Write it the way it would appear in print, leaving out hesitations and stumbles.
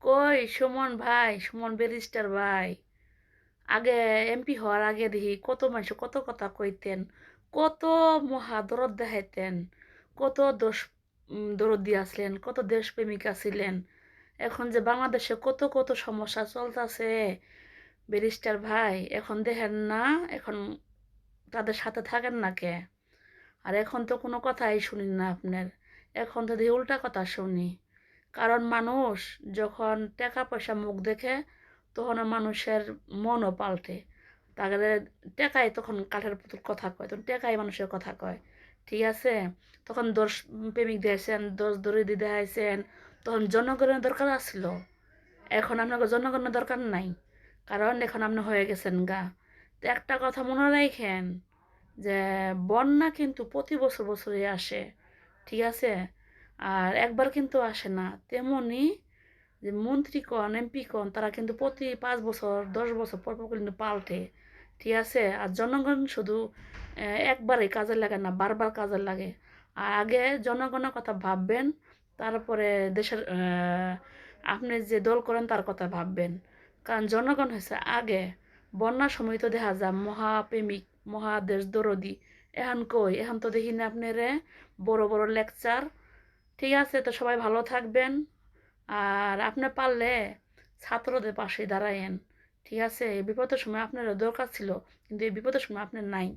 কই সুমন ভাই, সুমন ব্যারিস্টার ভাই। আগে এমপি হওয়ার আগে দেখি কত মানুষ কত কথা কইতেন, কত মহা দরদ দেখাইতেন, কত দরদি আসলেন, কত দেশপ্রেমিকা ছিলেন। এখন যে বাংলাদেশে কত কত সমস্যা চলতেছে ব্যারিস্টার ভাই, এখন দেখেন না, এখন তাদের সাথে থাকেন না কে? আর এখন তো কোনো কথাই শুনি না আপনার। এখন তো দেখি উল্টা কথা শুনি। কারণ মানুষ যখন টাকা পয়সা মুখ দেখে, তখন মানুষের মনও পাল্টে। তাহলে টাকাই তখন কাঠের পুতুল কথা কয়, তখন টাকাই মানুষের কথা কয়। ঠিক আছে? তখন দোষ প্রেমিক দিয়েছেন, দোষ দরিদ্র দেখাইছেন, তখন জনগণের দরকার আছিল। এখন আপনাকে জনগণের দরকার নাই, কারণ এখন আপনি হয়ে গেছেন গা। তো একটা কথা মনে রাখেন, যে বন্যা কিন্তু প্রতি বছর বছরই আসে। ঠিক আছে? আর একবার কিন্তু আসে না। তেমনি যে মন্ত্রীগণ এমপিগণ তারা কিন্তু প্রতি 5 বছর 10 বছর পর পর কিন্তু পাল্টে। ঠিক আছে? আর জনগণ শুধু একবারে কাজে লাগে না, বারবার কাজে লাগে। আর আগে জনগণের কথা ভাববেন, তারপরে দেশের আপনি যে দল করেন তার কথা ভাববেন। কারণ জনগণ হয়েছে আগে। বন্যার সময় তো দেখা যায় মহাপ্রেমিক, মহাদেশ দরদি। এখন কই? এখন তো দেখি না আপনারে বড় বড় লেকচার। ঠিক আছে? তো সবাই ভালো থাকবেন। আর আপনি পারলে ছাত্রদের পাশে দাঁড়ায়েন। ঠিক আছে? এই বিপদের সময় আপনারও দরকার ছিল, কিন্তু এই বিপদের সময় আপনার নাই।